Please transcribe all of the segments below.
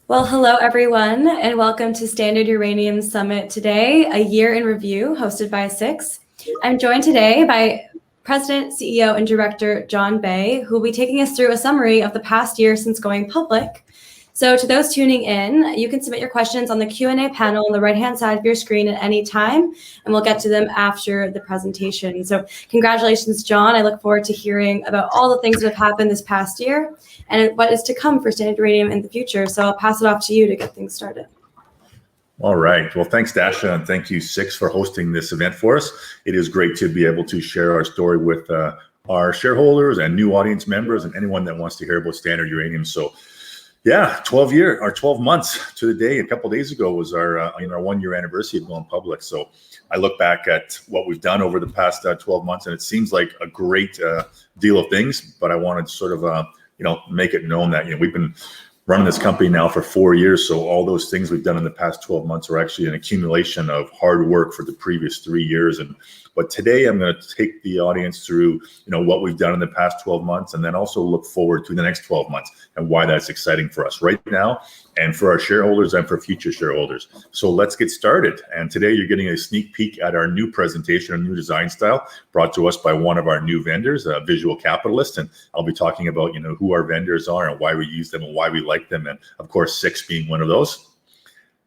Well, hello everyone, and welcome to Standard Uranium Summit today, a year in review hosted by SIX. I'm joined today by President, CEO, and Director Jon Bey, who will be taking us through a summary of the past year since going public. So to those tuning in, you can submit your questions on the Q&A panel on the right-hand side of your screen at any time, and we'll get to them after the presentation. So congratulations, Jon. I look forward to hearing about all the things that have happened this past year and what is to come for Standard Uranium in the future. So I'll pass it off to you to get things started. All right. Well, thanks, Dasha, and thank you, SIX, for hosting this event for us. It is great to be able to share our story with our shareholders and new audience members and anyone that wants to hear about Standard Uranium. So, yeah, 12 months to the day. A couple of days ago was our 1 year anniversary of going public. So I look back at what we've done over the past 12 months, and it seems like a great deal of things. But I wanted to sort of make it known that we've been running this company now for 4 years. So all those things we've done in the past 12 months are actually an accumulation of hard work for the previous 3 years. But today I'm going to take the audience through, what we've done in the past 12 months, and then also look forward to the next 12 months and why that's exciting for us right now and for our shareholders and for future shareholders. So let's get started. And today you're getting a sneak peek at our new presentation, our new design style, brought to us by one of our new vendors, a visual capitalist. And I'll be talking about, who our vendors are and why we use them and why we like them. And of course, SIX being one of those.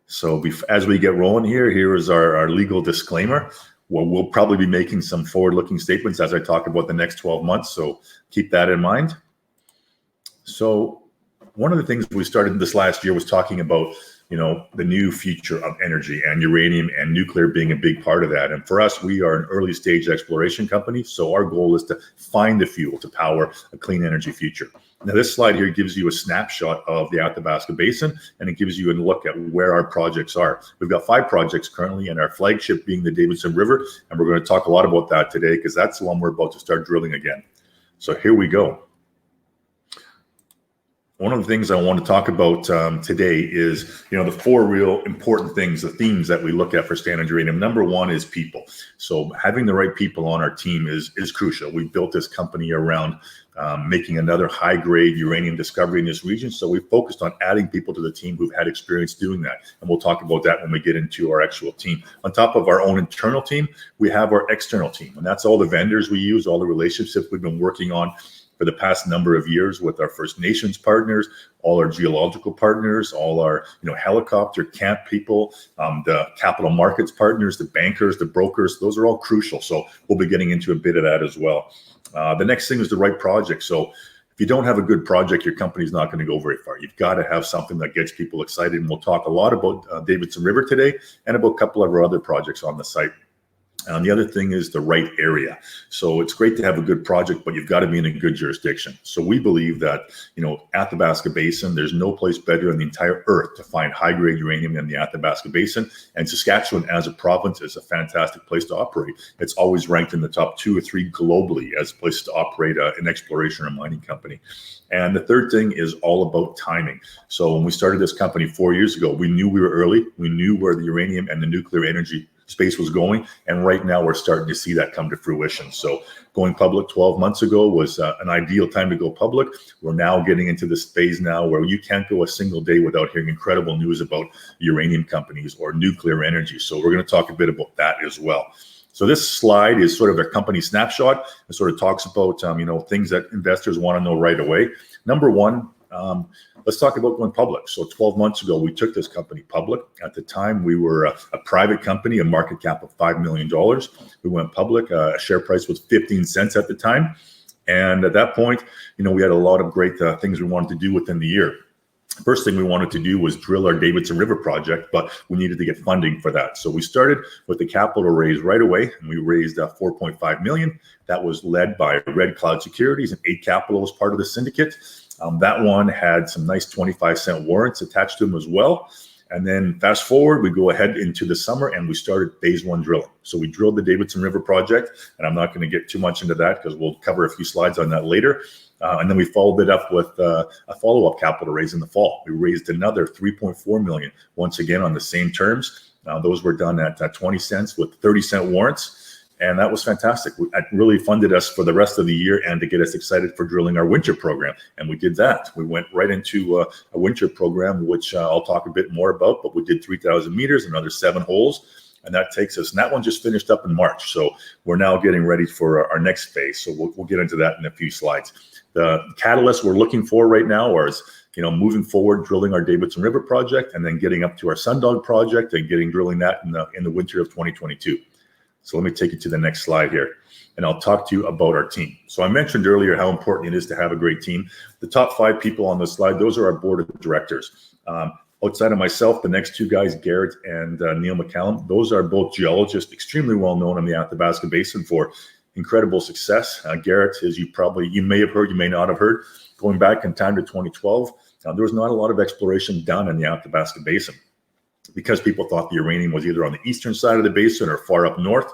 So as we get rolling here is our legal disclaimer. Well, we'll probably be making some forward-looking statements as I talk about the next 12 months, so keep that in mind. So one of the things we started this last year was talking about, the new future of energy and uranium and nuclear being a big part of that. And for us, we are an early stage exploration company, so our goal is to find the fuel to power a clean energy future. Now, this slide here gives you a snapshot of the Athabasca Basin, and it gives you a look at where our projects are. We've got 5 projects currently, and our flagship being the Davidson River, and we're going to talk a lot about that today because that's the one we're about to start drilling again. So here we go. One of the things I want to talk about today is, the 4 real important things, the themes that we look at for Standard Uranium. Number 1 is people. So having the right people on our team is crucial. We built this company around making another high-grade uranium discovery in this region. So we focused on adding people to the team who've had experience doing that. And we'll talk about that when we get into our actual team. On top of our own internal team, we have our external team. And that's all the vendors we use, all the relationships we've been working on for the past number of years with our First Nations partners, all our geological partners, all our helicopter camp people, the capital markets partners, the bankers, the brokers. Those are all crucial. So we'll be getting into a bit of that as well. The next thing is the right project. So if you don't have a good project, your company's not going to go very far. You've got to have something that gets people excited. And we'll talk a lot about Davidson River today and about a couple of our other projects on the site. The other thing is the right area. So it's great to have a good project, but you've got to be in a good jurisdiction. So we believe that, Athabasca Basin, there's no place better in the entire earth to find high-grade uranium than the Athabasca Basin. And Saskatchewan as a province is a fantastic place to operate. It's always ranked in the top 2 or 3 globally as places to operate an exploration or mining company. And the third thing is all about timing. So when we started this company 4 years ago, we knew we were early. We knew where the uranium and the nuclear energy space was going. And right now we're starting to see that come to fruition. So going public 12 months ago was an ideal time to go public. We're now getting into this phase now where you can't go a single day without hearing incredible news about uranium companies or nuclear energy. So we're going to talk a bit about that as well. So this slide is sort of a company snapshot. It sort of talks about, things that investors want to know right away. Number 1, let's talk about going public. So 12 months ago, we took this company public. At the time, we were a private company, a market cap of $5 million. We went public. A share price was 15 cents at the time. And at that point, we had a lot of great things we wanted to do within the year. First thing we wanted to do was drill our Davidson River project, but we needed to get funding for that. So we started with the capital raise right away, and we raised $4.5 million. That was led by Red Cloud Securities, and 8 Capital was part of the syndicate. That one had some nice 25-cent warrants attached to them as well. And then fast forward, we go ahead into the summer and we started phase 1 drilling. So we drilled the Davidson River project, and I'm not going to get too much into that because we'll cover a few slides on that later. And then we followed it up with a follow-up capital raise in the fall. We raised another $3.4 million, once again on the same terms. Those were done at 20 cents with 30-cent warrants. And that was fantastic. It really funded us for the rest of the year and to get us excited for drilling our winter program. And we did that. We went right into a winter program, which I'll talk a bit more about, but we did 3,000 meters, another 7 holes. And that takes us, and that one just finished up in March. So we're now getting ready for our next phase. So we'll get into that in a few slides. The catalysts we're looking for right now are, moving forward, drilling our Davidson River Project, and then getting up to our Sundog Project and drilling that in the winter of 2022. So let me take you to the next slide here, and I'll talk to you about our team. So I mentioned earlier how important it is to have a great team. The top 5 people on this slide, those are our board of directors. Outside of myself, the next 2 guys, Garrett and Neil McCallum, those are both geologists, extremely well known in the Athabasca Basin for incredible success. Garrett, as you may have heard, you may not have heard, going back in time to 2012, there was not a lot of exploration done in the Athabasca Basin because people thought the uranium was either on the eastern side of the basin or far up north.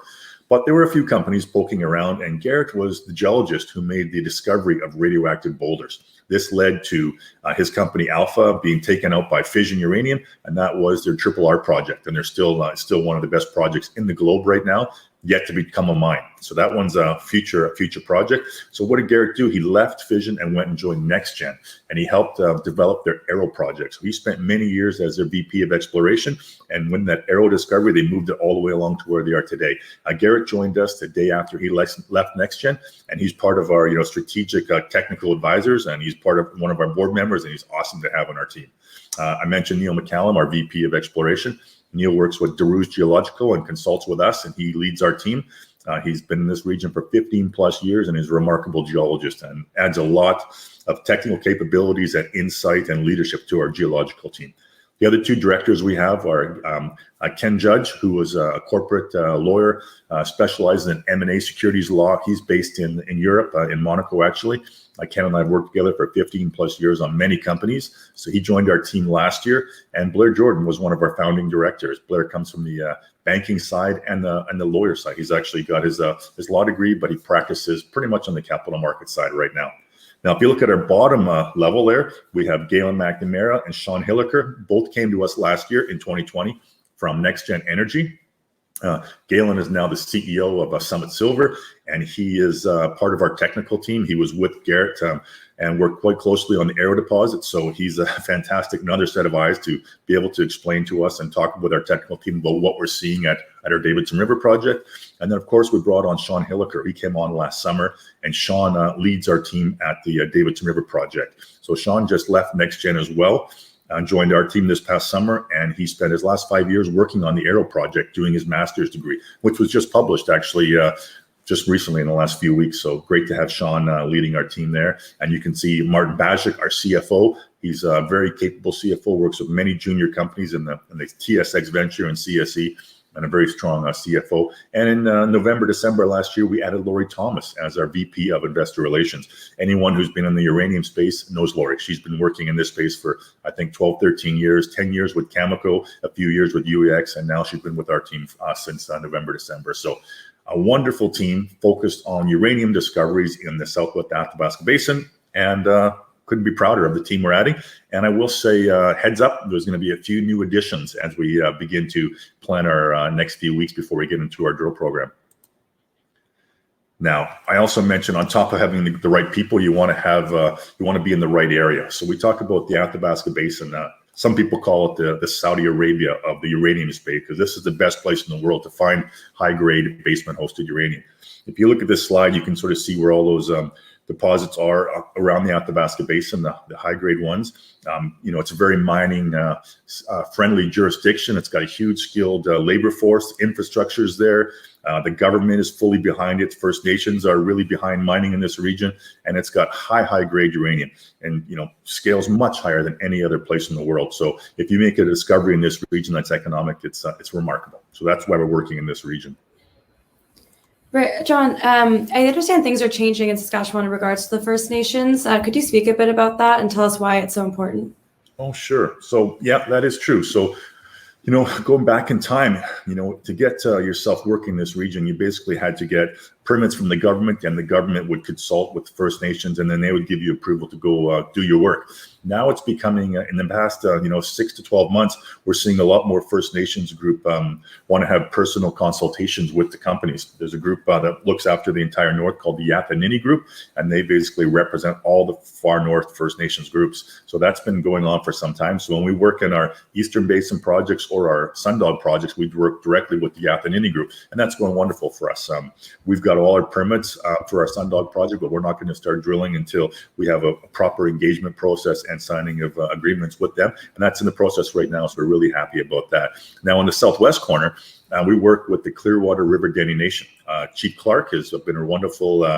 But there were a few companies poking around, and Garrett was the geologist who made the discovery of radioactive boulders. This led to his company Alpha being taken out by Fission Uranium, and that was their Triple R project. And they're still one of the best projects in the globe right now, yet to become a mine. So that one's a future project. So what did Garrett do? He left Fission and went and joined NextGen, and he helped develop their Arrow project. So he spent many years as their VP of exploration, and when that Arrow discovery, they moved it all the way along to where they are today. Garrett joined us the day after he left NextGen, and he's part of our strategic technical advisors, and he's part of one of our board members, and he's awesome to have on our team. I mentioned Neil McCallum, our VP of exploration. Neil works with DeRuse Geological and consults with us, and he leads our team. He's been in this region for 15 plus years and is a remarkable geologist and adds a lot of technical capabilities and insight and leadership to our geological team. The other 2 directors we have are Ken Judge, who was a corporate lawyer, specializes in M&A securities law. He's based in Europe, in Monaco, actually. Ken and I have worked together for 15 plus years on many companies. So he joined our team last year. And Blair Jordan was one of our founding directors. Blair comes from the banking side and the lawyer side. He's actually got his law degree, but he practices pretty much on the capital market side right now. Now, if you look at our bottom level there, we have Galen McNamara and Sean Hilliker. Both came to us last year in 2020 from NextGen Energy. Galen is now the CEO of Summit Silver, and he is part of our technical team. He was with Garrett and worked quite closely on the Arrow deposit. So he's a fantastic, another set of eyes to be able to explain to us and talk with our technical team about what we're seeing at our Davidson River project. And then, of course, we brought on Sean Hilliker. He came on last summer, and Sean leads our team at the Davidson River project. So Sean just left NextGen as well. Joined our team this past summer, and he spent his last 5 years working on the Arrow project, doing his master's degree, which was just published actually just recently in the last few weeks. So great to have Sean leading our team there. And you can see Martin Bajic, our CFO. He's a very capable CFO, works with many junior companies in the TSX Venture and CSE, and a very strong CFO. And in November, December last year, we added Lori Thomas as our VP of Investor Relations. Anyone who's been in the uranium space knows Lori. She's been working in this space for, I think, 12, 13 years, 10 years with Cameco, a few years with UEX, and now she's been with our team since November, December. So a wonderful team focused on uranium discoveries in the Southwest Athabasca Basin, and couldn't be prouder of the team we're adding. And I will say, heads up, there's going to be a few new additions as we begin to plan our next few weeks before we get into our drill program. Now, I also mentioned on top of having the right people, you want to be in the right area. So we talk about the Athabasca Basin. Some people call it the Saudi Arabia of the uranium space, because this is the best place in the world to find high-grade basement-hosted uranium. If you look at this slide, you can sort of see where all those deposits are around the Athabasca Basin, the high-grade ones. It's a very mining-friendly jurisdiction. It's got a huge skilled labor force. Infrastructure is there. The government is fully behind it. First Nations are really behind mining in this region, and it's got high-grade uranium, and scales much higher than any other place in the world. So if you make a discovery in this region that's economic, it's remarkable. So that's why we're working in this region. Right, Jon, I understand things are changing in Saskatchewan in regards to the First Nations. Could you speak a bit about that and tell us why it's so important? Oh, sure. So, yeah, that is true. So, going back in time, to get yourself working in this region, you basically had to get permits from the government, and the government would consult with First Nations, and then they would give you approval to go do your work. Now it's becoming, in the past 6 to 12 months, we're seeing a lot more First Nations group want to have personal consultations with the companies. There's a group that looks after the entire North called the Yatanini Group, and they basically represent all the far North First Nations groups. So that's been going on for some time. So when we work in our Eastern Basin projects or our Sundog projects, we work directly with the Yatanini Group, and that's going wonderful for us. We've got all our permits for our Sundog project, but we're not going to start drilling until we have a proper engagement process and signing of agreements with them, and that's in the process right now, so we're really happy about that. Now in the southwest corner, we work with the Clearwater River Dene Nation. Chief Clark has been a wonderful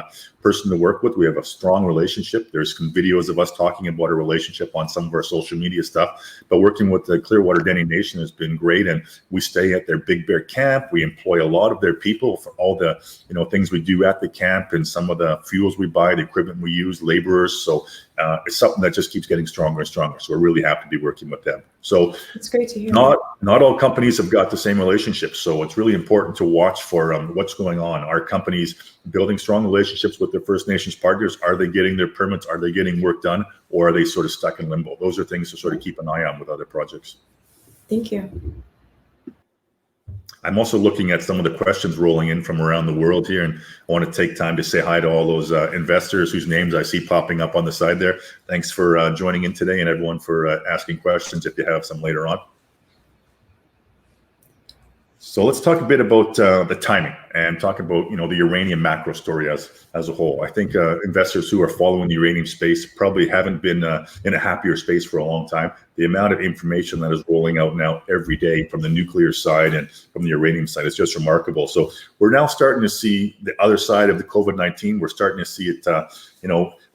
person to work with. We have a strong relationship. There's some videos of us talking about a relationship on some of our social media stuff, but working with the Clearwater Dene Nation has been great, and we stay at their Big Bear camp. We employ a lot of their people for all the things we do at the camp, and some of the fuels we buy, the equipment we use, laborers. So it's something that just keeps getting stronger and stronger. So we're really happy to be working with them. So it's great to hear. Not all companies have got the same relationships. So it's really important to watch for what's going on. Are companies building strong relationships with their First Nations partners? Are they getting their permits? Are they getting work done? Or are they sort of stuck in limbo? Those are things to sort of keep an eye on with other projects. Thank you. I'm also looking at some of the questions rolling in from around the world here, and I want to take time to say hi to all those investors whose names I see popping up on the side there. Thanks for joining in today, and everyone for asking questions if you have some later on. So let's talk a bit about the timing and talk about the uranium macro story as a whole. I think investors who are following the uranium space probably haven't been in a happier space for a long time. The amount of information that is rolling out now every day from the nuclear side and from the uranium side is just remarkable. So we're now starting to see the other side of the COVID-19. We're starting to see it,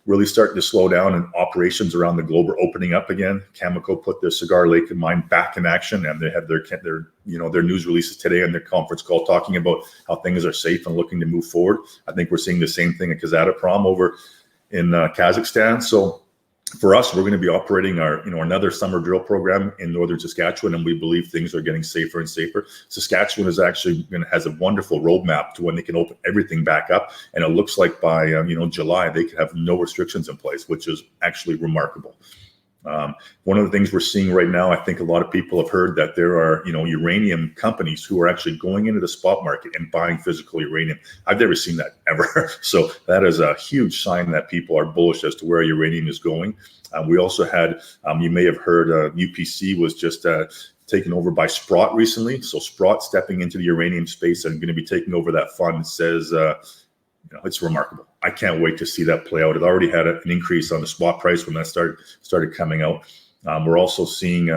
really starting to slow down, and operations around the globe are opening up again. Cameco put their Cigar Lake mine back in action, and they have their news releases today and their conference call talking about how things are safe and looking to move forward. I think we're seeing the same thing at Kazatomprom over in Kazakhstan. So for us, we're going to be operating our, another summer drill program in northern Saskatchewan, and we believe things are getting safer and safer. Saskatchewan is actually has a wonderful roadmap to when they can open everything back up, and it looks like by July they could have no restrictions in place, which is actually remarkable. One of the things we're seeing right now, I think a lot of people have heard that there are, uranium companies who are actually going into the spot market and buying physical uranium. I've never seen that ever. So that is a huge sign that people are bullish as to where uranium is going. We also had, you may have heard, UPC was just taken over by Sprott recently. So Sprott stepping into the uranium space and going to be taking over that fund says, it's remarkable. I can't wait to see that play out. It already had an increase on the spot price when that started coming out. We're also seeing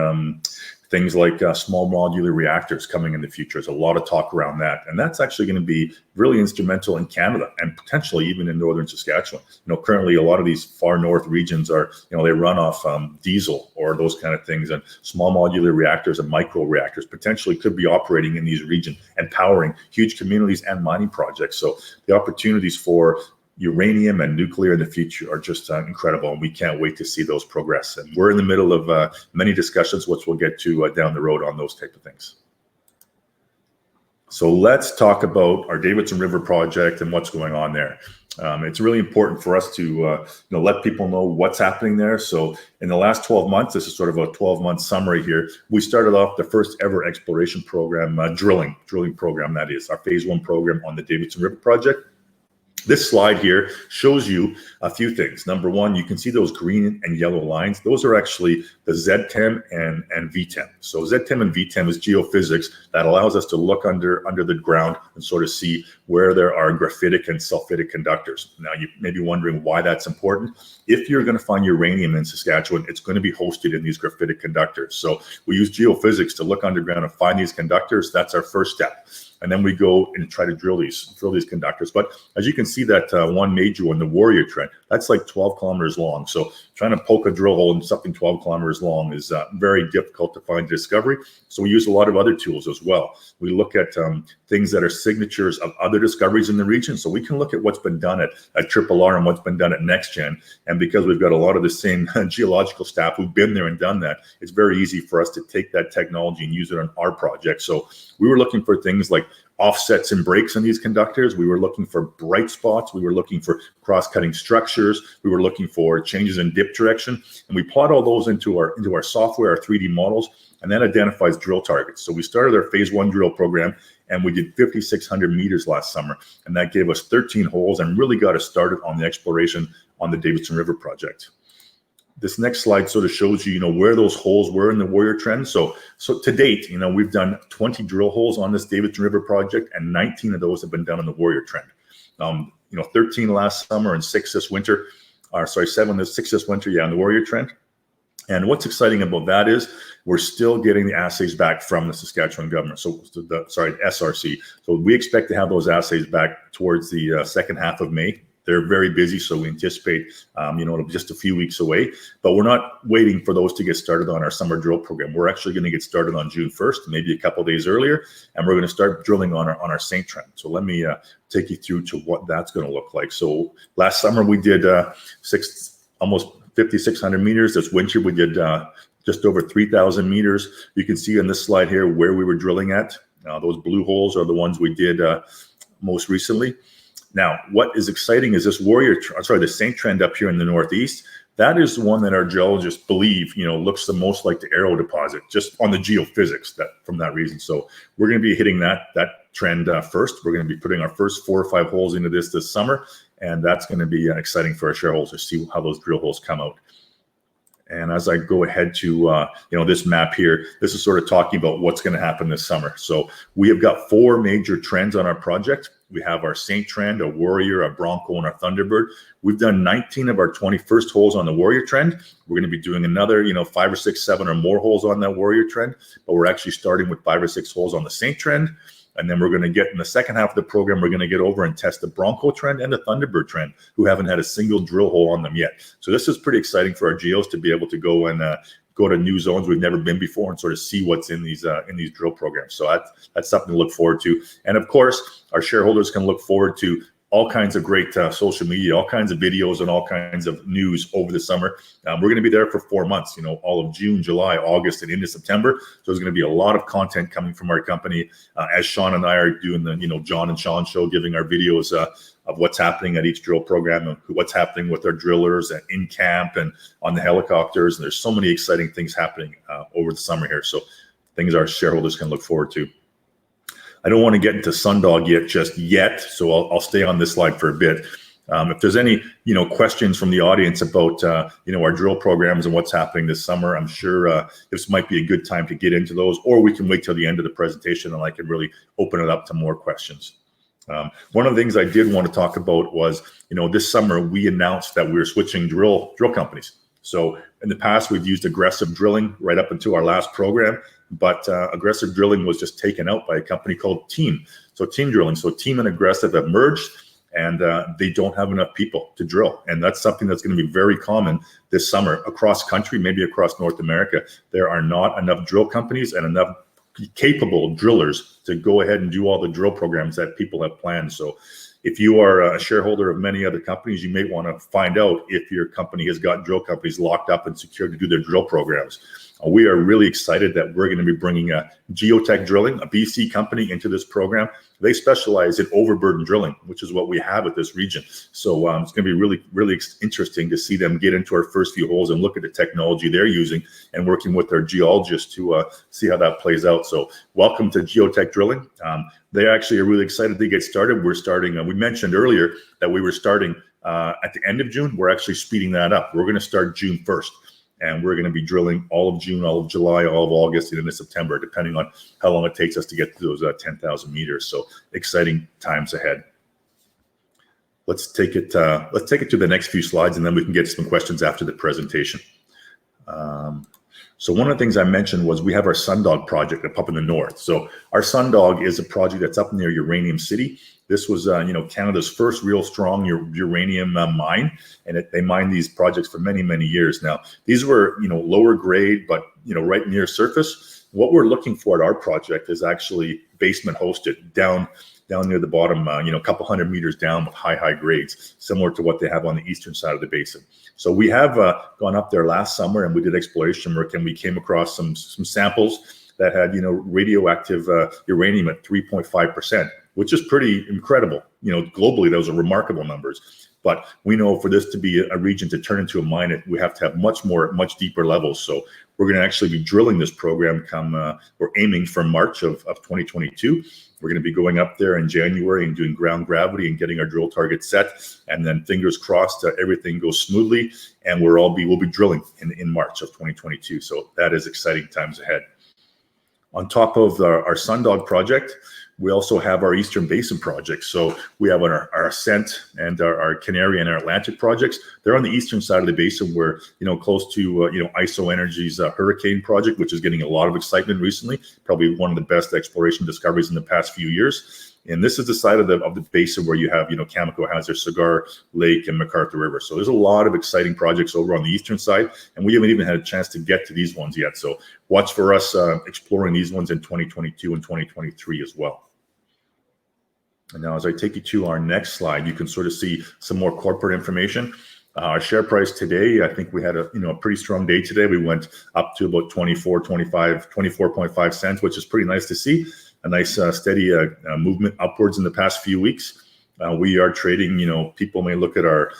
things like small modular reactors coming in the future. There's a lot of talk around that, and that's actually going to be really instrumental in Canada and potentially even in northern Saskatchewan. Currently a lot of these far north regions are, they run off diesel or those kind of things, and small modular reactors and micro reactors potentially could be operating in these regions and powering huge communities and mining projects. So the opportunities for uranium and nuclear in the future are just incredible, and we can't wait to see those progress. And we're in the middle of many discussions, which we'll get to down the road on those type of things. So let's talk about our Davidson River Project and what's going on there. It's really important for us to let people know what's happening there. So in the last 12 months, this is sort of a 12-month summary here. We started off the first ever exploration program, drilling program, that is our phase 1 program on the Davidson River Project. This slide here shows you a few things. Number one, you can see those green and yellow lines. Those are actually the Z-Chem and V-Chem. So Z-Chem and V-Chem is geophysics that allows us to look under the ground and sort of see where there are graphitic and sulfidic conductors. Now, you may be wondering why that's important. If you're going to find uranium in Saskatchewan, it's going to be hosted in these graphitic conductors. So we use geophysics to look underground and find these conductors. That's our first step. And then we go and try to drill these conductors. But as you can see, that one major one, the Warrior Trend, that's like 12 kilometers long. So trying to poke a drill hole in something 12 kilometers long is very difficult to find discovery. So we use a lot of other tools as well. We look at things that are signatures of other discoveries in the region. So we can look at what's been done at Triple R and what's been done at NextGen. And because we've got a lot of the same geological staff who've been there and done that, it's very easy for us to take that technology and use it on our project. So we were looking for things like offsets and breaks in these conductors. We were looking for bright spots. We were looking for cross-cutting structures. We were looking for changes in dip direction. And we plot all those into our software, our 3D models, and that identifies drill targets. So we started our phase 1 drill program, and we did 5,600 meters last summer. And that gave us 13 holes and really got us started on the exploration on the Davidson River Project. This next slide sort of shows you, where those holes were in the Warrior Trend. So to date, we've done 20 drill holes on this Davidson River Project, and 19 of those have been done in the Warrior Trend. 13 last summer and 6 this winter. 6 this winter, in the Warrior Trend. And what's exciting about that is we're still getting the assays back from the Saskatchewan government. SRC. So we expect to have those assays back towards the second half of May. They're very busy, so we anticipate, it'll be just a few weeks away. But we're not waiting for those to get started on our summer drill program. We're actually going to get started on June 1st, maybe a couple days earlier, and we're going to start drilling on our St. Trend. So let me take you through to what that's going to look like. So last summer we did almost 5,600 meters. This winter we did just over 3,000 meters. You can see on this slide here where we were drilling at. Those blue holes are the ones we did most recently. Now, what is exciting is this the St. Trend up here in the northeast. That is the one that our geologists believe, looks the most like the Arrow deposit, just on the geophysics from that reason. So we're going to be hitting that trend first. We're going to be putting our first 4 or 5 holes into this summer, and that's going to be exciting for our shareholders to see how those drill holes come out. And as I go ahead to this map here, this is sort of talking about what's going to happen this summer. So we have got 4 major trends on our project. We have our St. Trend, a Warrior, a Bronco, and our Thunderbird. We've done 19 of our 21st holes on the Warrior Trend. We're going to be doing another, 5 or 6, 7 or more holes on that Warrior Trend. But we're actually starting with 5 or 6 holes on the St. Trend. And then we're going to get in the second half of the program, we're going to get over and test the Bronco Trend and the Thunderbird Trend, who haven't had a single drill hole on them yet. So this is pretty exciting for our geos to be able to go and go to new zones we've never been before and sort of see what's in these drill programs. So that's something to look forward to. And of course, our shareholders can look forward to all kinds of great social media, all kinds of videos, and all kinds of news over the summer. We're going to be there for 4 months, all of June, July, August, and into September. So there's going to be a lot of content coming from our company as Sean and I are doing the, John and Sean show, giving our videos of what's happening at each drill program and what's happening with our drillers and in camp and on the helicopters. And there's so many exciting things happening over the summer here. So things our shareholders can look forward to. I don't want to get into Sundog yet, so I'll stay on this slide for a bit. If there's any, questions from the audience about, our drill programs and what's happening this summer, I'm sure this might be a good time to get into those, or we can wait till the end of the presentation and I can really open it up to more questions. One of the things I did want to talk about was, this summer we announced that we were switching drill companies. So in the past, we've used aggressive drilling right up until our last program, but aggressive drilling was just taken out by a company called Team. So Team Drilling. So Team and Aggressive have merged, and they don't have enough people to drill. And that's something that's going to be very common this summer across country, maybe across North America. There are not enough drill companies and enough capable drillers to go ahead and do all the drill programs that people have planned. So if you are a shareholder of many other companies, you may want to find out if your company has got drill companies locked up and secured to do their drill programs. We are really excited that we're going to be bringing Geotech Drilling, a BC company, into this program. They specialize in overburden drilling, which is what we have at this region. So it's going to be really, really interesting to see them get into our first few holes and look at the technology they're using and working with their geologists to see how that plays out. So welcome to Geotech Drilling. They actually are really excited to get started. We're starting, we mentioned earlier that we were starting at the end of June. We're actually speeding that up. We're going to start June 1st. And we're going to be drilling all of June, all of July, all of August, and into September, depending on how long it takes us to get to those 10,000 meters. So exciting times ahead. Let's take it to the next few slides, and then we can get some questions after the presentation. So one of the things I mentioned was we have our Sundog project up in the north. So our Sundog is a project that's up near Uranium City. This was, Canada's first real strong uranium mine, and they mined these projects for many, many years. Now, these were, lower grade, but, right near surface. What we're looking for at our project is actually basement hosted down near the bottom, a couple hundred meters down with high grades, similar to what they have on the eastern side of the basin. So we have gone up there last summer and we did exploration work, and we came across some samples that had, radioactive uranium at 3.5%, which is pretty incredible. Globally, those are remarkable numbers. But we know for this to be a region to turn into a mine, we have to have much deeper levels. So we're going to actually be drilling this program we're aiming for March of 2022. We're going to be going up there in January and doing ground gravity and getting our drill target set. And then fingers crossed, everything goes smoothly. And we'll be drilling in March of 2022. So that is exciting times ahead. On top of our Sundog project, we also have our Eastern Basin project. So we have our Ascent and our Canary and our Atlantic projects. They're on the eastern side of the basin where, close to, ISO Energy's Hurricane project, which is getting a lot of excitement recently, probably one of the best exploration discoveries in the past few years. And this is the side of the basin where you have, Cameco has their Cigar Lake and McArthur River. So there's a lot of exciting projects over on the eastern side, and we haven't even had a chance to get to these ones yet. So watch for us exploring these ones in 2022 and 2023 as well. And now as I take you to our next slide, you can sort of see some more corporate information. Our share price today, I think we had a pretty strong day today. We went up to about 24.5 cents, which is pretty nice to see. A nice steady movement upwards in the past few weeks. We are trading, people may look at our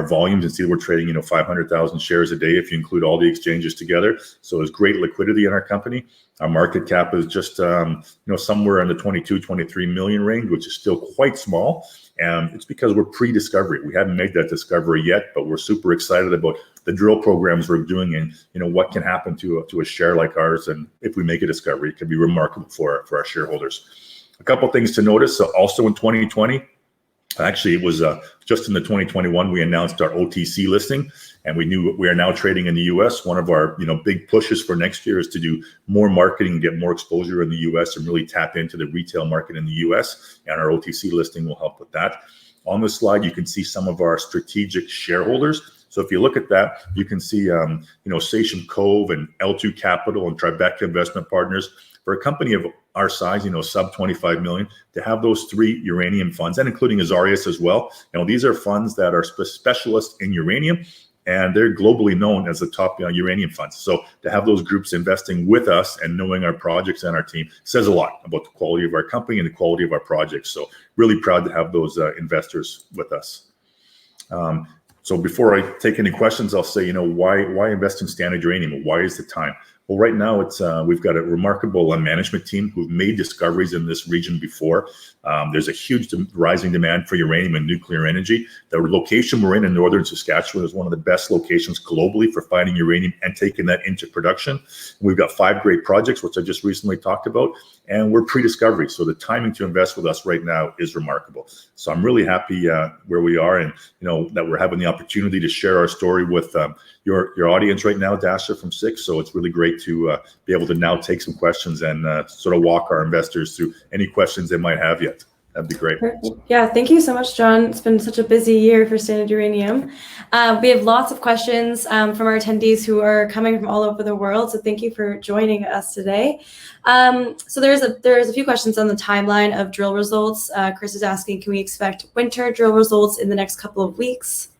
volumes and see that we're trading, 500,000 shares a day if you include all the exchanges together. So there's great liquidity in our company. Our market cap is just, somewhere in the 22, 23 million range, which is still quite small. And it's because we're pre-discovery. We haven't made that discovery yet, but we're super excited about the drill programs we're doing and, what can happen to a share like ours. And if we make a discovery, it could be remarkable for our shareholders. A couple things to notice. Also in 2020, actually, it was just in the 2021, we announced our OTC listing, and we knew we are now trading in the US. One of our big pushes for next year is to do more marketing and get more exposure in the US and really tap into the retail market in the US. And our OTC listing will help with that. On this slide, you can see some of our strategic shareholders. So if you look at that, you can see, Sachem Cove and L2 Capital and Tribeca Investment Partners. For a company of our size, sub 25 million, to have those three uranium funds, and including Azarias as well, these are funds that are specialists in uranium, and they're globally known as the top uranium funds. So to have those groups investing with us and knowing our projects and our team says a lot about the quality of our company and the quality of our projects. So really proud to have those investors with us. So before I take any questions, I'll say, why invest in Standard Uranium? Why is the time? Well, right now we've got a remarkable management team who've made discoveries in this region before. There's a huge rising demand for uranium and nuclear energy. The location we're in northern Saskatchewan is one of the best locations globally for finding uranium and taking that into production. We've got 5 great projects, which I just recently talked about, and we're pre-discovery. So the timing to invest with us right now is remarkable. So I'm really happy where we are, and that we're having the opportunity to share our story with your audience right now, Dasha from SIX. So it's really great to be able to now take some questions and sort of walk our investors through any questions they might have yet. That'd be great. Yeah, thank you so much, Jon. It's been such a busy year for Standard Uranium. We have lots of questions from our attendees who are coming from all over the world. So thank you for joining us today. So there's a few questions on the timeline of drill results. Chris is asking, can we expect winter drill results in the next couple of weeks?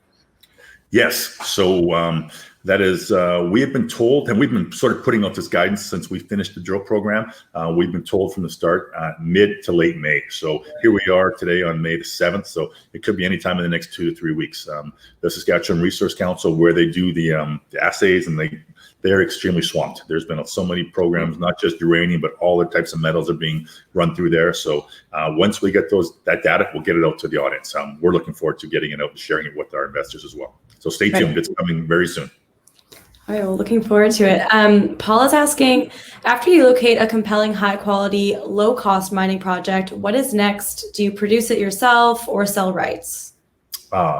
Yes. So that is, we have been told, and we've been sort of putting out this guidance since we finished the drill program. We've been told from the start, mid to late May. So here we are today on May the 7th. So it could be any time in the next 2 to 3 weeks. The Saskatchewan Resource Council, where they do the assays, and they're extremely swamped. There's been so many programs, not just uranium, but all the types of metals are being run through there. So once we get that data, we'll get it out to the audience. We're looking forward to getting it out and sharing it with our investors as well. So stay tuned. It's coming very soon. All right, well, looking forward to it. Paul is asking, after you locate a compelling, high-quality, low-cost mining project, what is next? Do you produce it yourself or sell rights?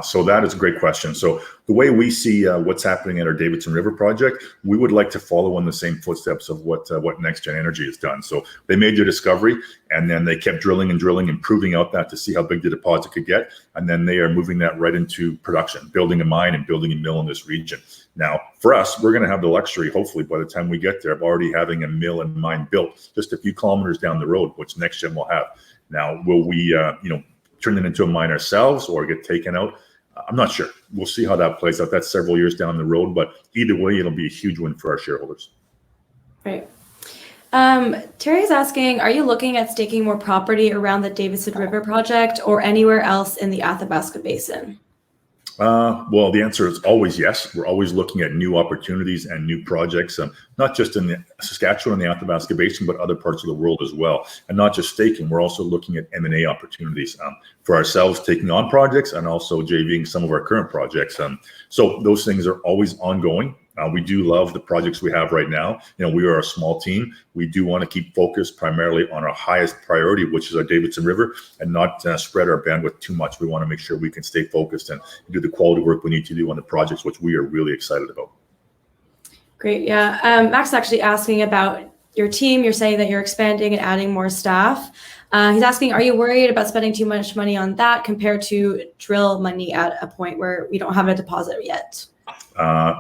So that is a great question. So the way we see what's happening at our Davidson River Project, we would like to follow in the same footsteps of what NextGen Energy has done. So they made their discovery, and then they kept drilling and proving out that to see how big the deposit could get. And then they are moving that right into production, building a mine and building a mill in this region. Now, for us, we're going to have the luxury, hopefully, by the time we get there, of already having a mill and mine built just a few kilometers down the road, which NextGen will have. Now, will we, turn it into a mine ourselves or get taken out? I'm not sure. We'll see how that plays out. That's several years down the road, but either way, it'll be a huge win for our shareholders. Right. Terry's asking, are you looking at staking more property around the Davidson River Project or anywhere else in the Athabasca Basin? Well, the answer is always yes. We're always looking at new opportunities and new projects, not just in the Saskatchewan and the Athabasca Basin, but other parts of the world as well. And not just staking, we're also looking at M&A opportunities for ourselves, taking on projects and also JVing some of our current projects. So those things are always ongoing. We do love the projects we have right now. We are a small team. We do want to keep focused primarily on our highest priority, which is our Davidson River, and not spread our bandwidth too much. We want to make sure we can stay focused and do the quality work we need to do on the projects, which we are really excited about. Great. Yeah. Max is actually asking about your team. You're saying that you're expanding and adding more staff. He's asking, are you worried about spending too much money on that compared to drill money at a point where we don't have a deposit yet?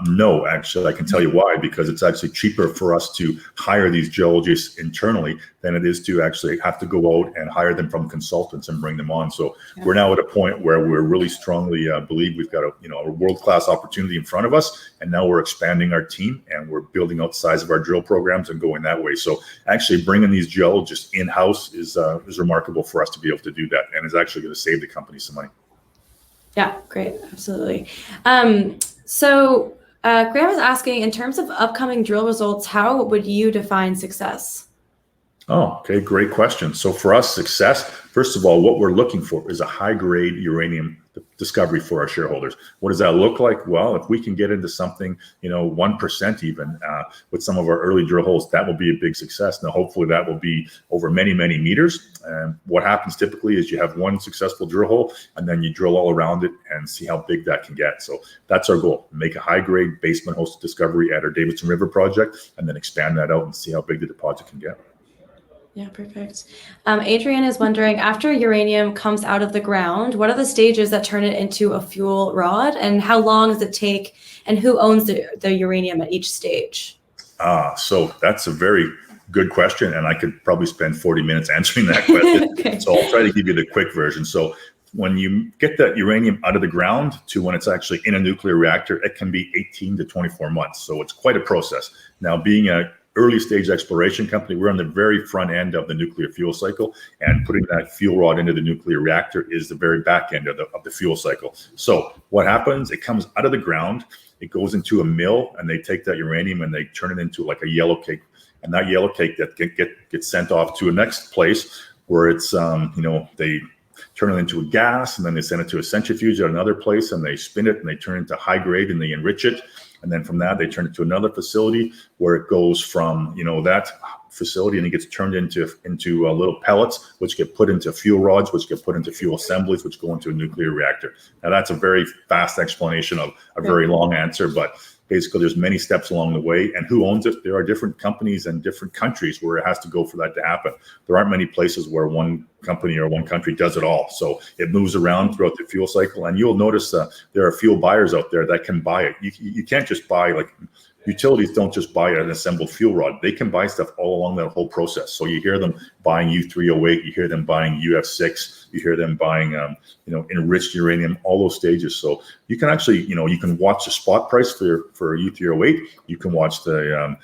No, actually, I can tell you why, because it's actually cheaper for us to hire these geologists internally than it is to actually have to go out and hire them from consultants and bring them on. So we're now at a point where we're really strongly believe we've got a world-class opportunity in front of us. And now we're expanding our team and we're building out the size of our drill programs and going that way. So actually bringing these geologists in-house is remarkable for us to be able to do that, and is actually going to save the company some money. Yeah, great. Absolutely. So Graham is asking, in terms of upcoming drill results, how would you define success? Oh, okay. Great question. So for us, success, first of all, what we're looking for is a high-grade uranium discovery for our shareholders. What does that look like? Well, if we can get into something, 1% even with some of our early drill holes, that will be a big success. Now, hopefully that will be over many, many meters. And what happens typically is you have one successful drill hole and then you drill all around it and see how big that can get. So that's our goal, make a high-grade basement hosted discovery at our Davidson River Project and then expand that out and see how big the deposit can get. Yeah, perfect. Adrian is wondering, after uranium comes out of the ground, what are the stages that turn it into a fuel rod, and how long does it take, and who owns the uranium at each stage? So that's a very good question, and I could probably spend 40 minutes answering that question. Okay. So I'll try to give you the quick version. So when you get that uranium out of the ground to when it's actually in a nuclear reactor, it can be 18 to 24 months. So it's quite a process. Now, being a early stage exploration company, we're on the very front end of the nuclear fuel cycle, and putting that fuel rod into the nuclear reactor is the very back end of the fuel cycle. So what happens, it comes out of the ground, it goes into a mill, and they take that uranium and they turn it into like a yellow cake. And that yellow cake that gets sent off to a next place where it's, they turn it into a gas, and then they send it to a centrifuge at another place, and they spin it and they turn it into high grade and they enrich it. And then from that, they turn it to another facility where it goes from, that facility, and it gets turned into little pellets, which get put into fuel rods, which get put into fuel assemblies, which go into a nuclear reactor. Now, that's a very fast explanation of a very long answer, but basically there's many steps along the way. And who owns it? There are different companies and different countries where it has to go for that to happen. There aren't many places where one company or one country does it all. So it moves around throughout the fuel cycle. And you'll notice there are fuel buyers out there that can buy it. You can't just buy, like, utilities don't just buy an assembled fuel rod. They can buy stuff all along that whole process. So you hear them buying U308, you hear them buying UF6, you hear them buying, enriched uranium, all those stages. So you can actually, you can watch the spot price for U308. You can watch the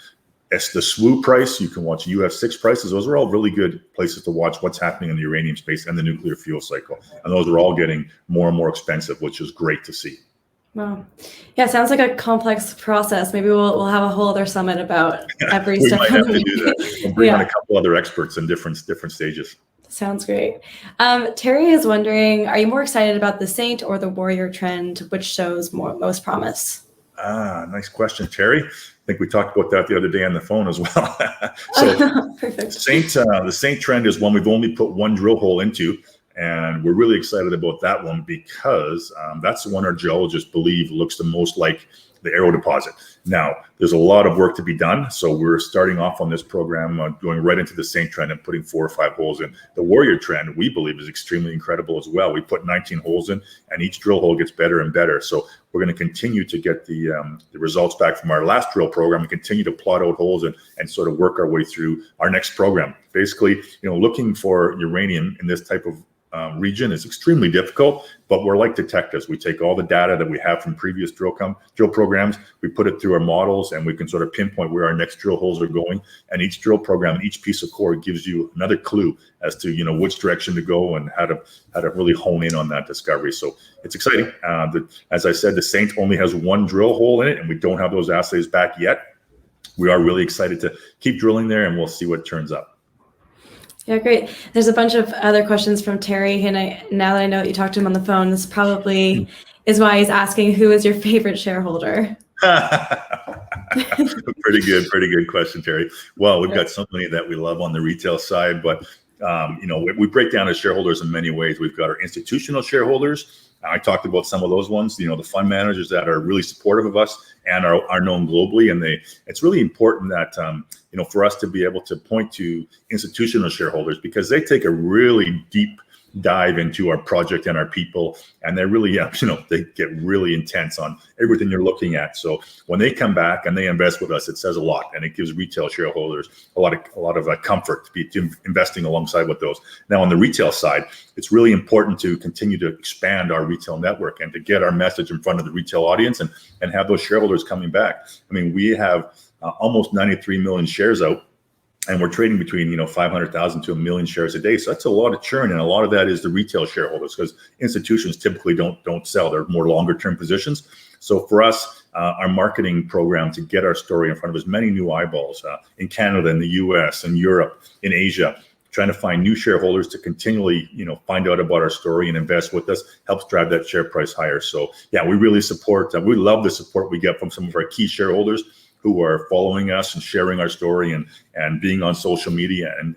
SWU price. You can watch UF6 prices. Those are all really good places to watch what's happening in the uranium space and the nuclear fuel cycle. And those are all getting more and more expensive, which is great to see. Wow. Yeah, sounds like a complex process. Maybe we'll have a whole other summit about every we step. We might have to do that. We'll bring on a couple other experts in different stages. Sounds great. Terry is wondering, are you more excited about the Saint or the Warrior trend, which shows most promise? Nice question, Terry. I think we talked about that the other day on the phone as well. So perfect. The Saint trend is one we've only put one drill hole into. And we're really excited about that one because that's the one our geologists believe looks the most like the Arrow deposit. Now, there's a lot of work to be done. So we're starting off on this program, going right into the Saint trend and putting 4 or 5 holes in. The Warrior trend, we believe, is extremely incredible as well. We put 19 holes in, and each drill hole gets better and better. So we're going to continue to get the results back from our last drill program and continue to plot out holes and sort of work our way through our next program. Basically, looking for uranium in this type of region is extremely difficult but we're like detectives. We take all the data that we have from previous drill programs, we put it through our models, and we can sort of pinpoint where our next drill holes are going. And each drill program, each piece of core gives you another clue as to which direction to go and how to really hone in on that discovery. So it's exciting. As I said, the Saint only has one drill hole in it, and we don't have those assays back yet. We are really excited to keep drilling there, and we'll see what turns up. Yeah, great. There's a bunch of other questions from Terry, and now that I know that you talked to him on the phone, this probably is why he's asking, who is your favorite shareholder? Pretty good question, Terry. Well, we've got so many that we love on the retail side, but we break down as shareholders in many ways. We've got our institutional shareholders. I talked about some of those ones, the fund managers that are really supportive of us and are known globally. And it's really important that, for us to be able to point to institutional shareholders, because they take a really deep dive into our project and our people, and they really, they get really intense on everything you're looking at. So when they come back and they invest with us, it says a lot, and it gives retail shareholders a lot of comfort to be investing alongside with those. Now on the retail side, it's really important to continue to expand our retail network and to get our message in front of the retail audience and have those shareholders coming back. I mean, we have almost 93 million shares out, and we're trading between 500,000 to 1 million shares a day. So that's a lot of churn, and a lot of that is the retail shareholders, because institutions typically don't sell. They're more longer term positions. So for us, our marketing program to get our story in front of as many new eyeballs in Canada, in the US, in Europe, in Asia, trying to find new shareholders to continually find out about our story and invest with us helps drive that share price higher. So yeah, we really support, we love the support we get from some of our key shareholders who are following us and sharing our story and being on social media and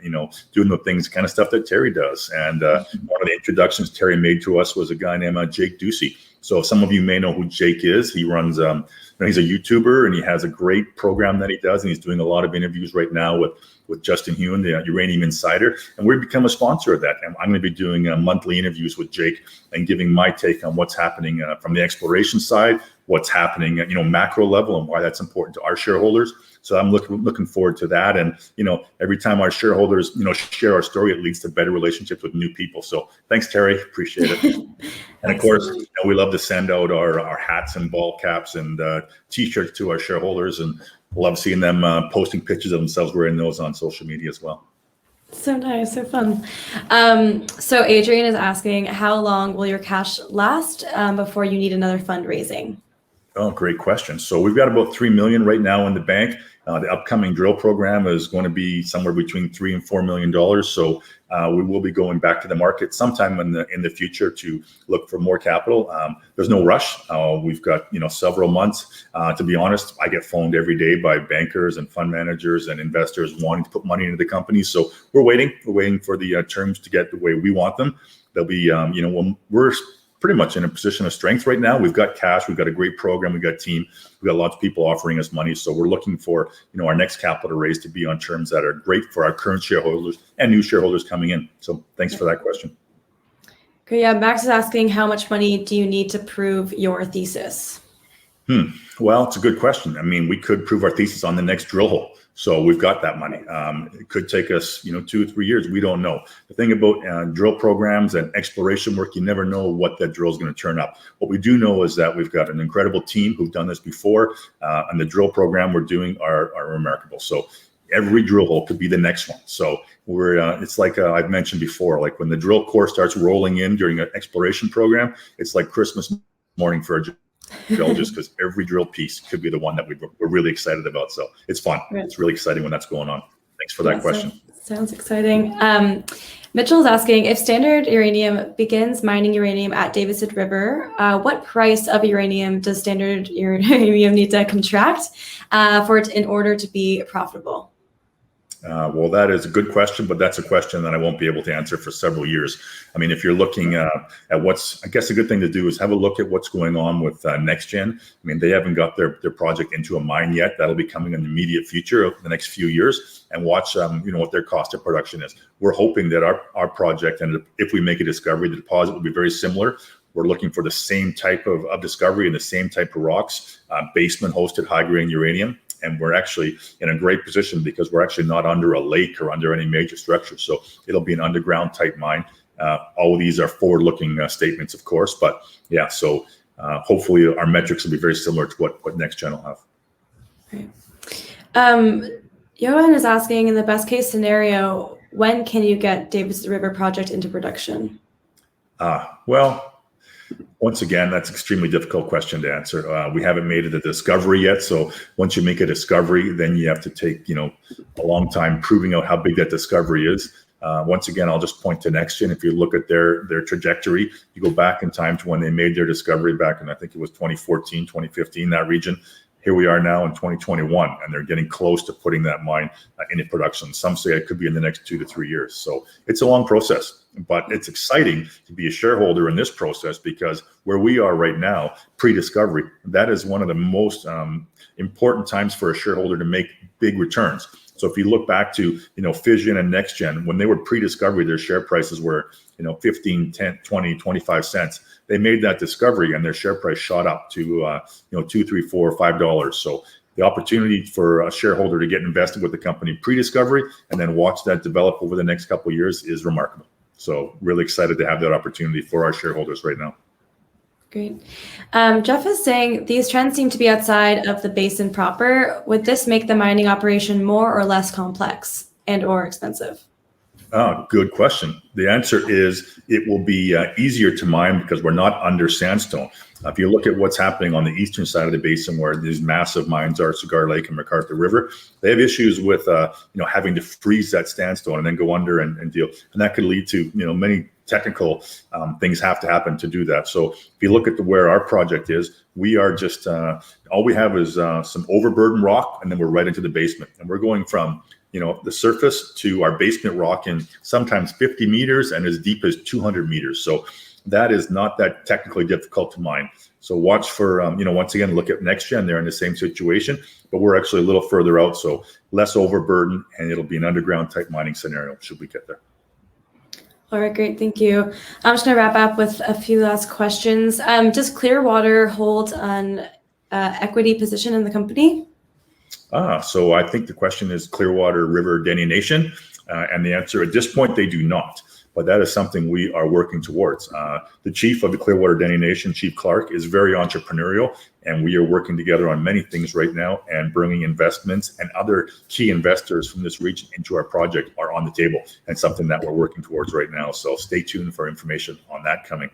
doing the things, kind of stuff that Terry does. And one of the introductions Terry made to us was a guy named Jake Ducey. So some of you may know who Jake is. He runs, he's a YouTuber, and he has a great program that he does, and he's doing a lot of interviews right now with Justin Hewen, the Uranium Insider, and we've become a sponsor of that. And I'm going to be doing monthly interviews with Jake and giving my take on what's happening from the exploration side, what's happening at macro level, and why that's important to our shareholders. So I'm looking forward to that. And every time our shareholders share our story, it leads to better relationships with new people. So thanks, Terry, appreciate it. And of course, we love to send out our hats and ball caps and t-shirts to our shareholders, and love seeing them posting pictures of themselves wearing those on social media as well. So nice, so fun. So Adrian is asking, how long will your cash last before you need another fundraising? Oh, great question. So we've got about 3 million right now in the bank. The upcoming drill program is going to be somewhere between $3 and $4 million. So we will be going back to the market sometime in the future to look for more capital. There's no rush. We've got several months. To be honest, I get phoned every day by bankers and fund managers and investors wanting to put money into the company. So we're waiting. We're waiting for the terms to get the way we want them. They'll be we're pretty much in a position of strength right now. We've got cash, we've got a great program, we've got a team, we've got lots of people offering us money. So we're looking for, our next capital raise to be on terms that are great for our current shareholders and new shareholders coming in. So thanks for that question. Okay, yeah, Max is asking, how much money do you need to prove your thesis? Well, it's a good question. I mean, we could prove our thesis on the next drill hole. So we've got that money. It could take us, 2 or 3 years. We don't know. The thing about drill programs and exploration work, you never know what that drill is going to turn up. What we do know is that we've got an incredible team who've done this before, and the drill program we're doing are remarkable. So every drill hole could be the next one. So it's like I've mentioned before, like when the drill core starts rolling in during an exploration program, it's like Christmas morning for a drill, just because every drill piece could be the one that we're really excited about. So it's fun. Right. It's really exciting when that's going on. Thanks for that question. Sounds exciting. Mitchell is asking, if Standard Uranium begins mining uranium at Davidson River, what price of uranium does Standard Uranium need to contract for it in order to be profitable? Well, that is a good question, but that's a question that I won't be able to answer for several years. I mean, if you're looking at I guess a good thing to do is have a look at what's going on with NextGen. I mean, they haven't got their project into a mine yet. That'll be coming in the immediate future of the next few years, and watch, what their cost of production is. We're hoping that our project, and if we make a discovery, the deposit will be very similar. We're looking for the same type of discovery and the same type of rocks, basement hosted high-grade uranium. And we're actually in a great position because we're actually not under a lake or under any major structure. So it'll be an underground type mine. All of these are forward-looking statements, of course, but yeah, so hopefully our metrics will be very similar to what NextGen will have. Right. Johan is asking, in the best case scenario, when can you get Davidson River Project into production? Well, once again, that's an extremely difficult question to answer. We haven't made it a discovery yet. So once you make a discovery, then you have to take, a long time proving out how big that discovery is. Once again, I'll just point to NextGen. If you look at their trajectory, you go back in time to when they made their discovery back in, I think it was 2014, 2015, that region. Here we are now in 2021, and they're getting close to putting that mine into production. Some say it could be in the next 2 to 3 years. So it's a long process, but it's exciting to be a shareholder in this process, because where we are right now, pre-discovery, that is one of the most important times for a shareholder to make big returns. So if you look back to, Fission and NextGen, when they were pre-discovery, their share prices were, 15, 10, 20, 25 cents. They made that discovery and their share price shot up to, $2, $3, $4, $5. So the opportunity for a shareholder to get invested with the company pre-discovery and then watch that develop over the next couple of years is remarkable. So really excited to have that opportunity for our shareholders right now. Great. Jeff is saying these trends seem to be outside of the basin proper. Would this make the mining operation more or less complex and or expensive? Good question. The answer is it will be easier to mine because we're not under sandstone. If you look at what's happening on the eastern side of the basin, where these massive mines are, Cigar Lake and McArthur River, they have issues with having to freeze that sandstone and then go under and deal, and that could lead to many technical things have to happen to do that. So if you look at where our project is, we are just all we have is some overburden rock, and then we're right into the basement, and we're going from the surface to our basement rock in sometimes 50 meters and as deep as 200 meters. So that is not that technically difficult to mine. So watch for, once again, look at NextGen. They're in the same situation, but we're actually a little further out. So less overburden, and it'll be an underground type mining scenario should we get there. All right, great. Thank you. I'm just going to wrap up with a few last questions. Does Clearwater hold an equity position in the company? So I think the question is Clearwater River delineation, and the answer at this point, they do not. But that is something we are working towards. The chief of the Clearwater delineation, Chief Clark, is very entrepreneurial, and we are working together on many things right now, and bringing investments and other key investors from this region into our project are on the table, and something that we're working towards right now. So stay tuned for information on that coming.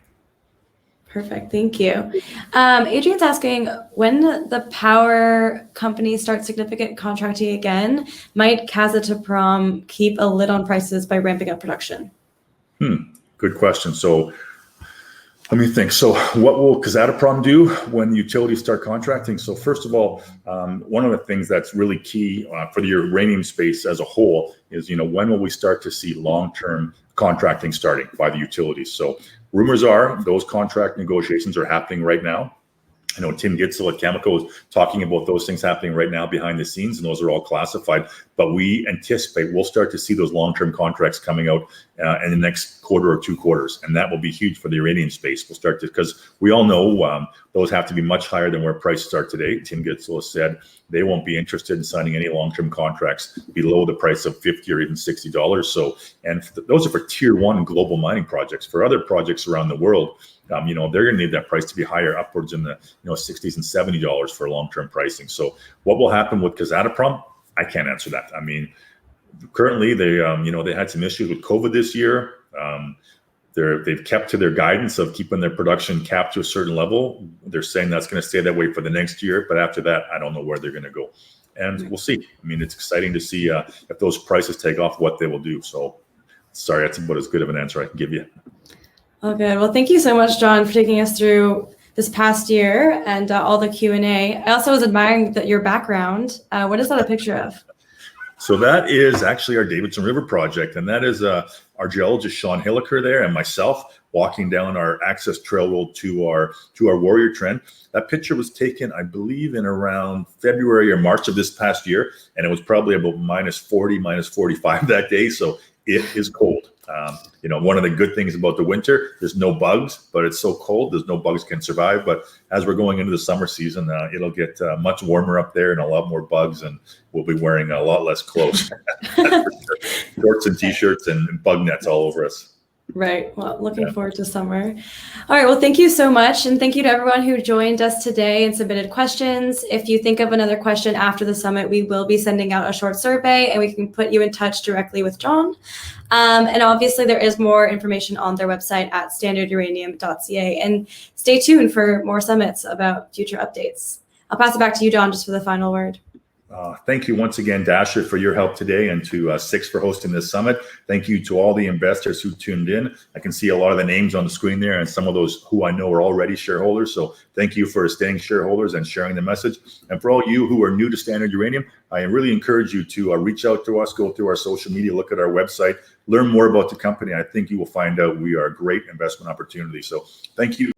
Perfect. Thank you. Adrian's asking, when the power companies start significant contracting again, might Kazatomprom keep a lid on prices by ramping up production? Good question. So let me think. So what will Kazatomprom do when utilities start contracting? So first of all, one of the things that's really key for the uranium space as a whole is, when will we start to see long-term contracting starting by the utilities? So rumors are those contract negotiations are happening right now. I know Tim Gitzel at Cameco is talking about those things happening right now behind the scenes, and those are all classified. But we anticipate we'll start to see those long-term contracts coming out in the next quarter or 2 quarters, and that will be huge for the uranium space. We'll start to, because we all know those have to be much higher than where prices are today. Tim Gitzel has said they won't be interested in signing any long-term contracts below the price of $50 or even $60. So, and those are for tier 1 global mining projects. For other projects around the world, they're going to need that price to be higher, upwards in the $60s and $70 for long-term pricing. So what will happen with Kazatomprom? I can't answer that. I mean, currently they had some issues with COVID this year. They've kept to their guidance of keeping their production capped to a certain level. They're saying that's going to stay that way for the next year, but after that, I don't know where they're going to go. And we'll see. I mean, it's exciting to see if those prices take off, what they will do. So sorry, that's about as good of an answer I can give you. Oh, good. Well, thank you so much, Jon, for taking us through this past year and all the Q&A. I also was admiring your background. What is that a picture of? So that is actually our Davidson River Project, and that is our geologist Sean Hilliker there and myself walking down our access trail road to our Warrior Trend. That picture was taken, I believe, in around February or March of this past year, and it was probably about -40, -45 that day. So it is cold. One of the good things about the winter, there's no bugs, but it's so cold, there's no bugs can survive. But as we're going into the summer season, it'll get much warmer up there and a lot more bugs, and we'll be wearing a lot less clothes. Shorts and t-shirts and bug nets all over us. Right. Well, looking forward to summer. All right. Well, thank you so much. And thank you to everyone who joined us today and submitted questions. If you think of another question after the summit, we will be sending out a short survey and we can put you in touch directly with Jon. And obviously there is more information on their website at standarduranium.ca, and stay tuned for more summits about future updates. I'll pass it back to you, Jon, just for the final word. Thank you once again, Dasha, for your help today, and to SIX for hosting this summit. Thank you to all the investors who tuned in. I can see a lot of the names on the screen there, and some of those who I know are already shareholders. So thank you for staying shareholders and sharing the message. And for all you who are new to Standard Uranium, I really encourage you to reach out to us, go through our social media, look at our website, learn more about the company. I think you will find out we are a great investment opportunity. So thank you.